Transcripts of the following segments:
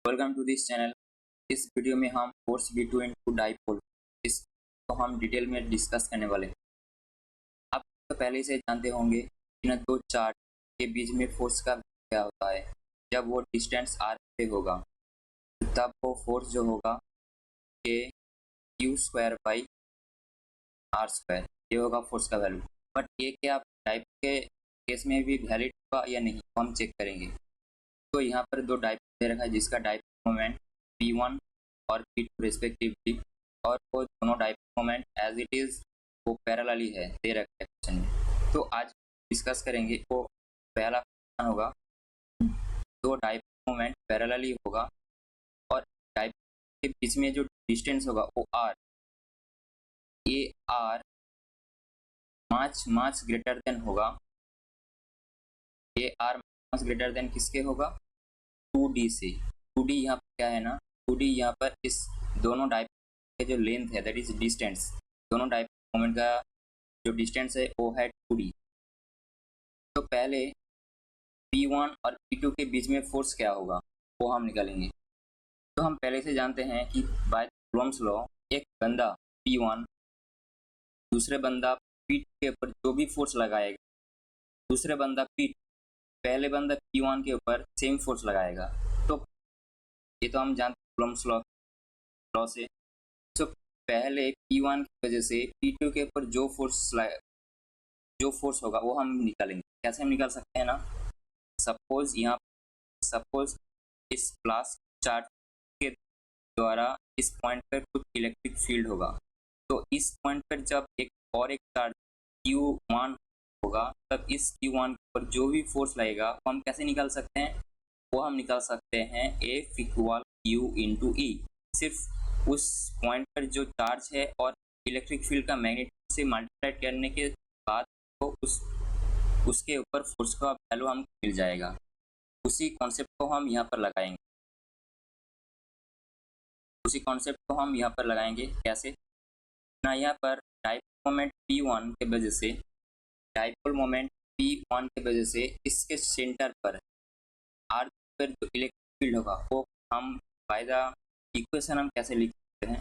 Welcome to this channel. इस video में हम फोर्स V2 इनटू डाइपोल इसको हम डिटेल में डिस्कस करने वाले हैं। आप तो पहले से जानते होंगे इन दो चार्ज के बीच में फोर्स का क्या होता है। जब वो डिस्टेंस r पे होगा तब वो फोर्स जो होगा ये Q² r², ये होगा फोर्स का वैल्यू। बट ये क्या टाइप के केस में भी वैलिड होगा या नहीं तो हम चेक करेंगे। तो यहाँ पर दो डाइप दे रखा है जिसका डाइप मोमेंट P1 और P2 रिस्पेक्टिवली, और वो दोनों डाइप मोमेंट एज इट इज वो पैरेलली है दे रखा है क्वेश्चन में। तो आज डिस्कस करेंगे। वो पहला क्वेश्चन होगा, दो डाइप मोमेंट पैरेलली होगा और डाइप के बीच में जो डिस्टेंस होगा वो r, ये r मच ग्रेटर देन होगा। ये r मच ग्रेटर देन किसके होगा? 2d से। 2d यहाँ पर क्या है ना, 2d यहाँ पर इस दोनों डाइप के जो लेंथ है दैट इज डिस्टेंस, दोनों डाइप मोमेंट का जो डिस्टेंस है वो है 2d। तो पहले P1 और P2 के बीच में फोर्स क्या होगा वो हम निकालेंगे। तो हम पहले से जानते हैं कि बाय कूलम्ब्स लॉ एक बंदा P1 दूसरे बंदा P2 के ऊपर जो भी फोर्स लगाएगा, दूसरे बंदा पहले बंदा P1 के ऊपर सेम फोर्स लगाएगा। तो ये तो हम जानते हैं कूलम्ब्स लॉ से। तो पहले P1 की वजह से P2 के ऊपर जो फोर्स होगा वो हम निकालेंगे। कैसे हम निकाल सकते हैं ना, सपोज इस प्लस चार्ज के द्वारा इस पॉइंट पर कुछ इलेक्ट्रिक फील्ड होगा। तो इस पॉइंट पर जब एक और एक चार्ज Q1 होगा तब इस Q1 पर जो भी फोर्स लगेगा वो हम कैसे निकाल सकते हैं? वो हम निकाल सकते हैं F equal Q into E। सिर्फ उस पॉइंट पर जो चार्ज है और इलेक्ट्रिक फील्ड का मैग्नीट्यूड से मल्टीप्लाई करने के बाद तो उसके ऊपर फोर्स का वैल्यू हम मिल जाएगा। उसी कॉन्सेप्ट को हम यहाँ पर लगाएंगे। कैसे ना, यहाँ पर डाइपोल मोमेंट P1 के वजह से इसके सेंटर पर r पर जो इलेक्ट्रिक फील्ड होगा वो हम बाय द इक्वेशन हम कैसे लिख सकते हैं?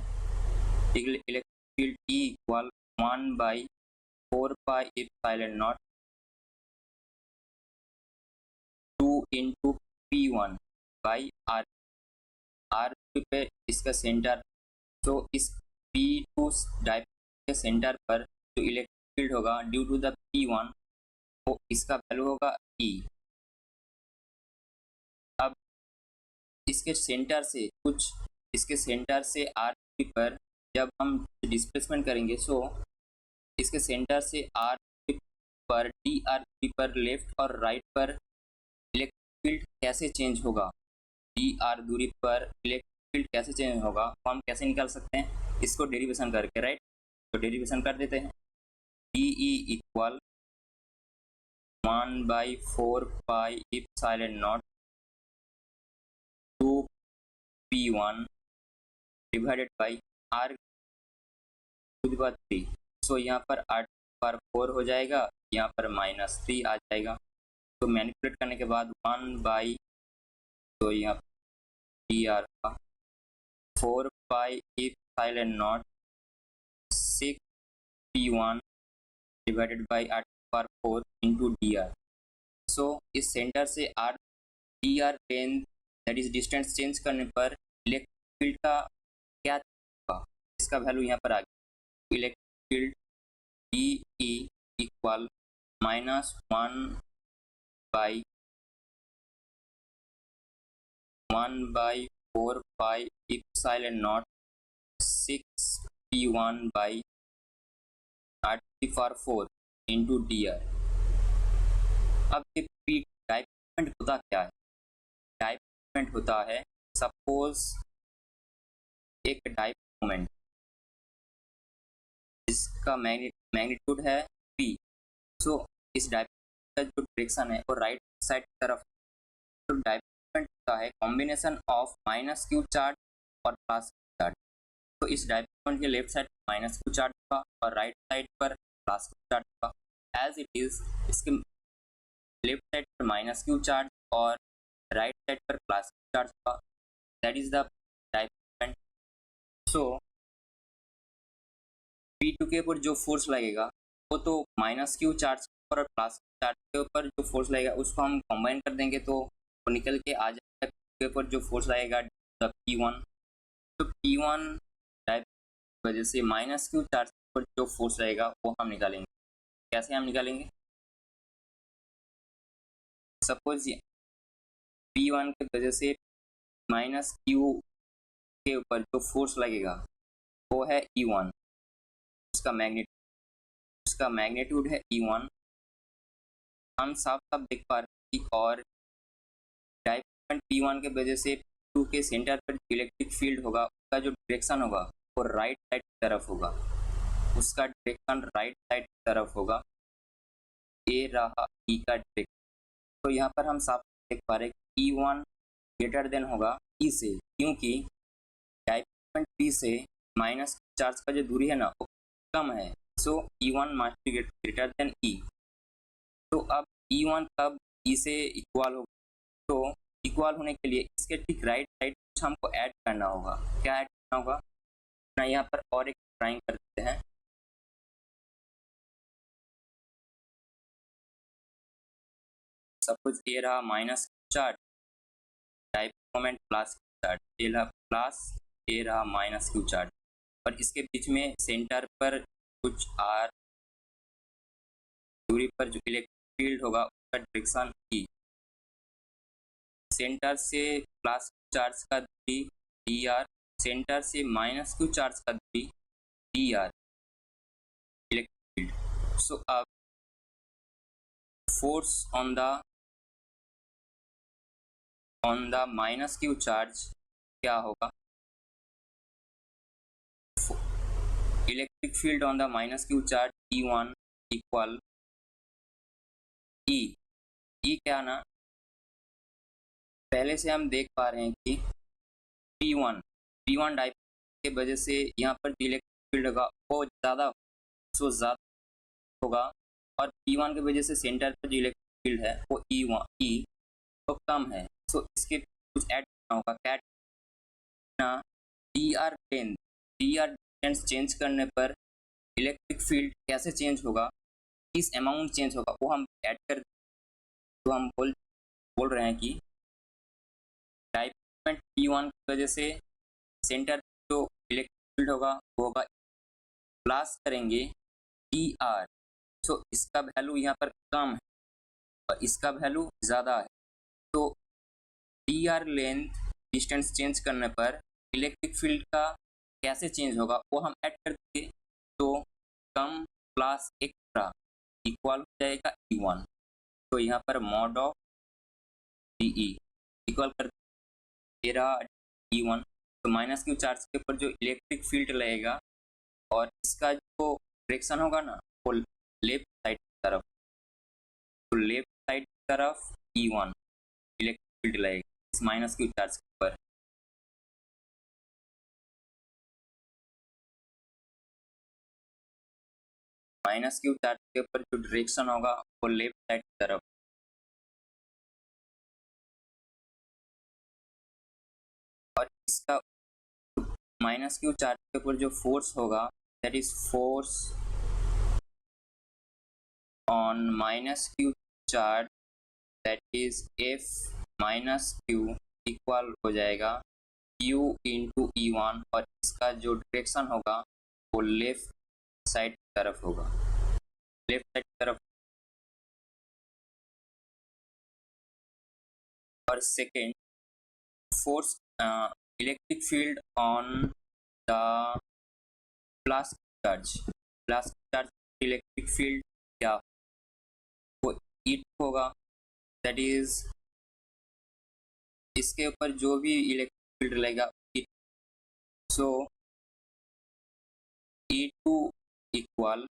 Electric field E equal 1/4πε0 2 into P1 by r पे इसका सेंटर। तो इस P2 डाइपोल के सेंटर पर जो इलेक्ट्रिक फील्ड होगा ड्यू टू द P1 वो इसका वैल्यू होगा E। अब इसके सेंटर से r पर जब हम डिस्प्लेसमेंट करेंगे सो इसके सेंटर से r पर dr पर लेफ्ट और राइट पर इलेक्ट्रिक फील्ड कैसे चेंज होगा, dr दूरी पर इलेक्ट्रिक फील्ड कैसे चेंज होगा वो हम कैसे निकाल सकते हैं? इसको डेरिवेशन करके, राइट। तो डेरिवेशन कर देते हैं। dE equal 1/4πε0 2P1 divided by r to the power 3। So यहाँ पर r टू द पावर 4 हो जाएगा, यहाँ पर -3 आ जाएगा। तो मैनिपुलेट करने के बाद 1/, तो यहाँ dr का 4πε0 6P1 divided by r to the power 4 into dr। So इस सेंटर से r dr length that is distance change करने पर इलेक्ट्रिक फील्ड का क्या होगा, इसका वैल्यू यहाँ पर आ गया। Electric field DE equal -1/4πε0 6P1 by r to the power 4 into dr। अब ये P डाइपोल होता क्या है? डाइपोल होता है, सपोज एक डाइपोल मोमेंट इसका मैग्नीट्यूड है P। सो इस डाइपोल का जो डायरेक्शन है वो राइट साइड की तरफ। तो डाइपोल होता है कॉम्बिनेशन ऑफ -q चार्ज और +q चार्ज। तो इस डाइपोल के लेफ्ट साइड पर -q चार्ज होगा और राइट साइड पर +q चार्ज होगा। एज इट इज इसके लेफ्ट साइड पर -q चार्ज और राइट साइड पर +q चार्ज होगा। That is the dipole. So P2 के ऊपर जो फोर्स लगेगा वो तो माइनस क्यू चार्ज और प्लस चार्ज के ऊपर जो फोर्स लगेगा उसको हम कंबाइन कर देंगे तो वो निकल के आ जाएगा। P2 के ऊपर जो फोर्स लगेगा P1, तो P1 डाइपोल वजह से माइनस क्यू चार्ज पर जो फोर्स रहेगा वो हम निकालेंगे। कैसे हम निकालेंगे? सपोज P1 की वजह से माइनस क्यू के ऊपर जो फोर्स लगेगा वो है E1, उसका मैग्नीट्यूड है E1। हम साफ साफ देख पा रहे हैं कि और डाइपोल P1 के वजह से P2 के सेंटर पर इलेक्ट्रिक फील्ड होगा उसका जो डायरेक्शन होगा वो राइट साइड की तरफ होगा, उसका डायरेक्शन राइट साइड की तरफ होगा। ये रहा E का डायरेक्शन। तो यहाँ पर हम साफ देख पा रहे हैं कि E1 ग्रेटर देन होगा E से, क्योंकि डाइपोल P से माइनस चार्ज का जो दूरी है ना वो कम है। सो E1 must be greater than E। तो अब E1 कब E से इक्वल होगा? तो इक्वल होने के लिए इसके ठीक राइट साइड कुछ हमको ऐड करना होगा। क्या ऐड करना होगा? ना यहाँ पर और एक ड्राइंग करते हैं। सपोज ये रहा minus charge, dipole moment plus charge, ये रहा प्लस, ये रहा माइनस क्यू चार्ज, और इसके बीच में सेंटर पर कुछ आर दूरी पर जो इलेक्ट्रिक फील्ड होगा उसका डायरेक्शन E। सेंटर से प्लस चार्ज का दूरी dr, सेंटर से माइनस क्यू चार्ज का दूरी dr इलेक्ट्रिक फील्ड। सो अब force on the minus Q charge क्या होगा? Electric field on the minus Q charge E1 equal E क्या ना, पहले से हम देख पा रहे हैं कि P1 डाइपोल के वजह से यहाँ पर इलेक्ट्रिक फील्ड होगा वो ज़्यादा होगा, और P1 की वजह से सेंटर पर जो इलेक्ट्रिक फील्ड है वो E तो कम है। सो इसके कुछ ऐड करना होगा। क्या ना, dr डिस्टेंस चेंज करने पर इलेक्ट्रिक फील्ड कैसे चेंज होगा, किस अमाउंट चेंज होगा वो हम ऐड कर। तो हम बोल रहे हैं कि डाइपोल P1 की वजह से सेंटर जो इलेक्ट्रिक फील्ड होगा वो होगा प्लस करेंगे dr। सो इसका वैल्यू यहाँ पर कम है और इसका वैल्यू ज़्यादा है। तो dr लेंथ डिस्टेंस चेंज करने पर इलेक्ट्रिक फील्ड का कैसे चेंज होगा वो हम ऐड कर देंगे। तो कम प्लस एक्स्ट्रा इक्वल हो जाएगा E1। तो यहाँ पर मॉड ऑफ dE इक्वल कर तेरा E1। तो माइनस क्यू चार्ज के ऊपर जो इलेक्ट्रिक फील्ड लगेगा और इसका जो डायरेक्शन होगा ना वो लेफ्ट साइड की तरफ, तो लेफ्ट साइड की तरफ E1 इलेक्ट्रिक फील्ड लगेगा इस माइनस क्यू चार्ज के ऊपर। माइनस क्यू चार्ज के ऊपर जो डायरेक्शन होगा वो लेफ्ट साइड की तरफ, और इसका माइनस क्यू चार्ज के ऊपर जो फोर्स होगा that is force on minus Q charge that is F minus Q equal हो जाएगा U इंटू E1, और इसका जो डायरेक्शन होगा वो लेफ्ट साइड की तरफ होगा, लेफ्ट साइड की तरफ। और second, force electric field on the plus charge electric field क्या वो E2 होगा, दैट इज इसके ऊपर जो भी इलेक्ट्रिक फील्ड लगेगा सो E2 इक्वल,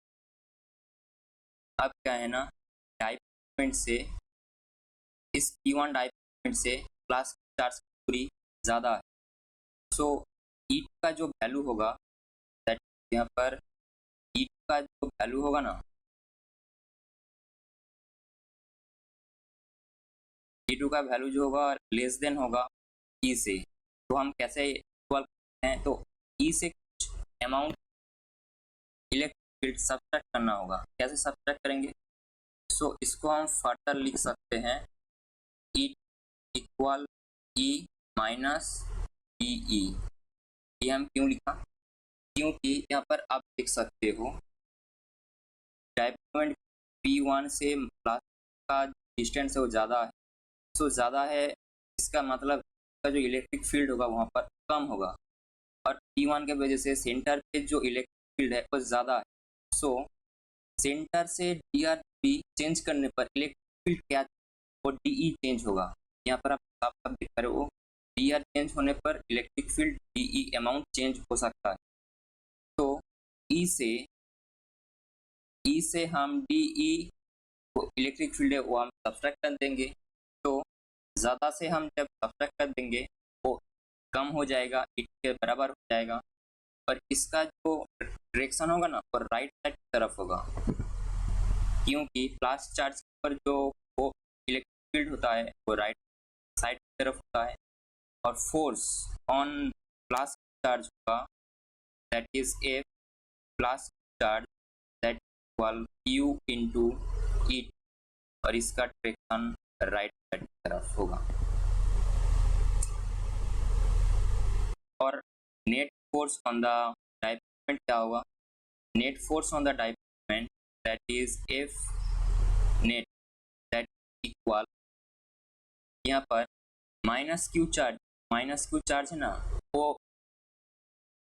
अब क्या है ना, डाइपोल से इस P1 डाइपोल से प्लस चार्ज की दूरी ज़्यादा है। सो E2 का जो वैल्यू होगा दैट यहाँ पर E2 का जो वैल्यू होगा ना, E2 का वैल्यू जो होगा लेस देन होगा E से। तो हम कैसे इक्वल करते हैं, तो ई से कुछ अमाउंट इलेक्ट्रिक फील्ड सब्ट्रैक्ट करना होगा। कैसे सब्ट्रैक्ट करेंगे, सो इसको हम फर्दर लिख सकते हैं E equal E minus D E. ये हम क्यों लिखा, क्योंकि यहाँ पर आप देख सकते हो डाइपोल मोमेंट P1 से प्लस का डिस्टेंस है वो ज़्यादा है, सो ज़्यादा है इसका मतलब इसका जो इलेक्ट्रिक फील्ड होगा वहाँ पर कम होगा, और P1 के वजह से सेंटर पे जो इलेक्ट्रिक फील्ड है वो ज़्यादा है। सो सेंटर से डी भी चेंज करने पर इलेक्ट्रिक फील्ड क्या और डी चेंज होगा। यहाँ पर आप साफ देख रहे हो डी चेंज होने पर electric field D amount change हो सकता है। तो ई से हम डी इलेक्ट्रिक फील्ड है वो हम सब्ट्रैक्ट कर देंगे, तो ज़्यादा से हम जब सब्ट्रैक्ट कर देंगे वो कम हो जाएगा, ई के बराबर हो जाएगा, और इसका जो डायरेक्शन होगा ना वो राइट साइड की तरफ होगा, क्योंकि प्लस चार्ज पर जो वो इलेक्ट्रिक फील्ड होता है वो राइट साइड की तरफ होता है, और फोर्स ऑन प्लस चार्ज होगा that is a plus charge that equal q into E, और इसका डायरेक्शन राइट साइड की तरफ होगा। और net force on the dipole क्या होगा, net force on the dipole that is F net that equal, यहाँ पर माइनस क्यू चार्ज है ना वो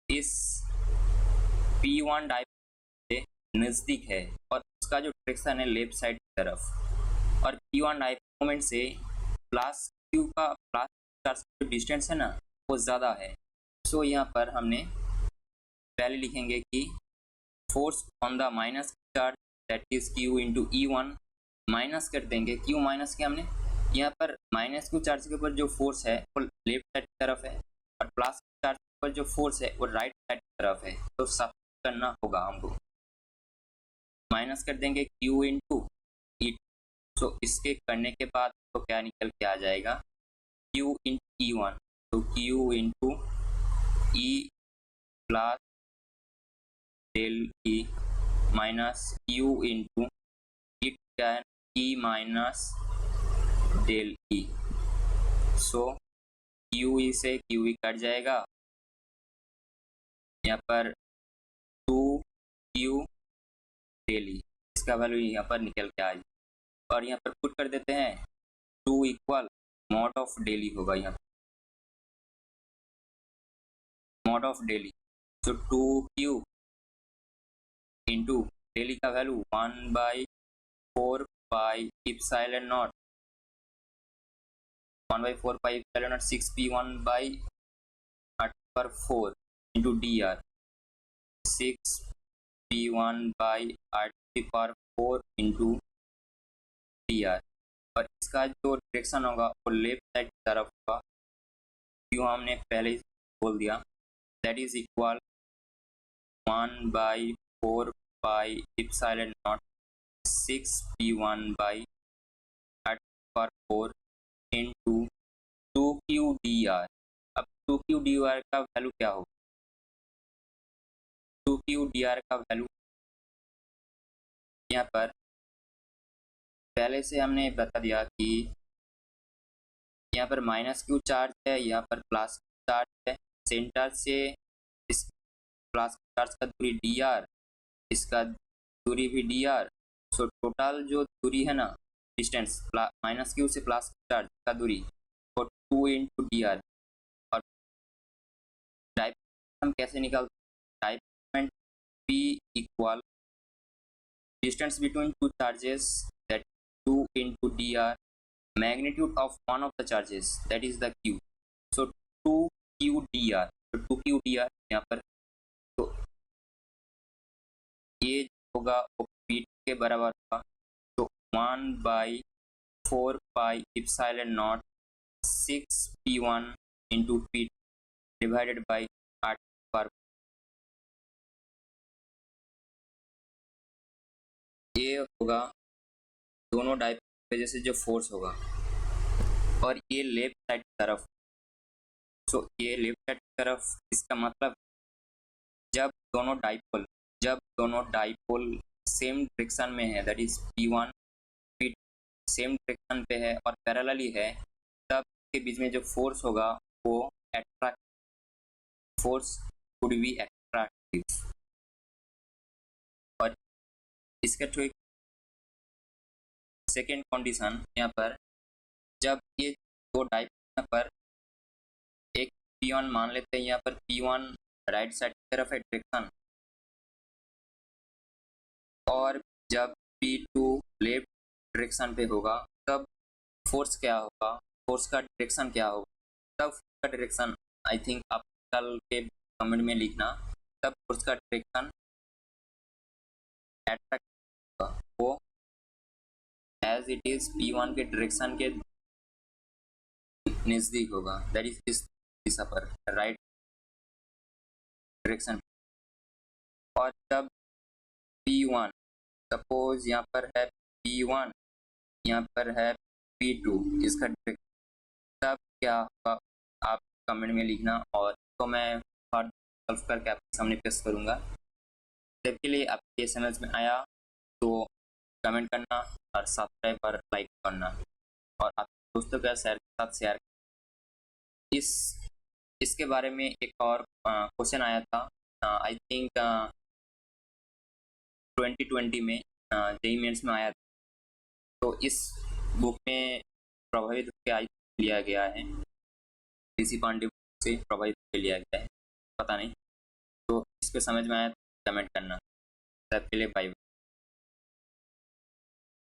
इस P1 डाइपोल से नज़दीक है और उसका जो डायरेक्शन है लेफ्ट साइड की तरफ, और P1 डाइपोल मोमेंट से प्लस क्यू का प्लस चार्ज का जो डिस्टेंस है ना वो ज़्यादा है। सो यहाँ पर हमने पहले लिखेंगे कि force on the minus charge that is Q into E1, minus कर देंगे क्यू माइनस किया हमने, यहाँ पर माइनस क्यू चार्ज के ऊपर जो फोर्स है वो लेफ्ट साइड की तरफ है, और प्लस चार्ज के ऊपर जो फोर्स है वो राइट साइड की तरफ है, तो सब करना होगा हमको, माइनस कर देंगे क्यू इंटू ई। तो इसके करने के बाद तो क्या निकल के आ जाएगा, क्यू इंटू E1, तो q into E plus del E minus q into E क्या है E minus del E. So q E से क्यू ई कट जाएगा, यहाँ पर 2Q डेल ई, इसका वैल्यू यहाँ पर निकल के आ जाए, और यहाँ पर पुट कर देते हैं 2 इक्वल मॉड ऑफ डेली होगा, यहाँ मॉड ऑफ डेली, तो 2Q इंटू डेली का value 1/4 pi epsilon not 1/4 pi epsilon not 6P1/8/4 into DR 6P1/8/4 into DR, और इसका जो डायरेक्शन होगा वो लेफ्ट साइड की तरफ होगा, क्यों हमने पहले ही बोल दिया, that is equal 1/4 pi epsilon not 6P1/8/4 into 2QDR। अब 2QDR का वैल्यू क्या होगा, 2QDR का वैल्यू यहाँ पर पहले से हमने बता दिया कि यहाँ पर माइनस क्यू चार्ज है, यहाँ पर प्लस चार्ज है, सेंटर से इस प्लस चार्ज का दूरी DR, इसका दूरी भी DR, सो टोटल जो दूरी है ना डिस्टेंस माइनस क्यू से प्लस चार्ज का दूरी वो 2 इंटू DR। और डाइपोल हम कैसे निकालते हैं, dipole P equal distance between two charges that 2 into DR, magnitude of one of the charges that is the Q, so 2QDR, तो 2QDR यहाँ पर, तो ये होगा वो P के बराबर होगा, तो 1/4 pi epsilon naught 6P1 into P divided by 8/4, ये होगा दोनों डाइपोल की वजह से जो फोर्स होगा, और ये लेफ्ट साइड की तरफ, सो ये लेफ्ट हैंड तरफ, इसका मतलब जब दोनों डाइपोल सेम डायरेक्शन में है, that is P1 P same direction पे है और पैरेलली है, तब के बीच में जो फोर्स होगा वो attract force would be attractive. और इसका जो एक सेकेंड कंडीशन यहाँ पर, जब ये दो डाइप यहाँ पर एक P1 मान लेते हैं, यहाँ पर P1 राइट साइड की तरफ है डायरेक्शन, और जब P2 लेफ्ट डायरेक्शन पे होगा, तब फोर्स क्या होगा, फोर्स का डायरेक्शन क्या होगा, तब फोर्स का डायरेक्शन आई थिंक आप कल के कमेंट में लिखना, तब फोर्स का डायरेक्शन एट्रैक्ट होगा, वो एज इट इज P1 के डायरेक्शन के नज़दीक होगा, दैट इज इस दिशा पर राइट डायरेक्शन। और जब P1 सपोज यहाँ पर है P1, यहाँ पर है P2, इसका डायरेक्शन, तब क्या होगा आप कमेंट में लिखना, और तो मैं सॉल्व करके आपके सामने पेश करूँगा। जब के लिए आपके समझ में आया तो कमेंट करना और सब्सक्राइब और लाइक करना, और आप दोस्तों के साथ शेयर। इसके बारे में एक और क्वेश्चन आया था, आई थिंक 2020 में जेईई मेंस में आया था, तो इस बुक में प्रभावित होकर लिया गया है, ऋषि पांडे से प्रभावित होकर लिया गया है, पता नहीं, तो इसके समझ में आया तो कमेंट करना। सबके लिए बाय।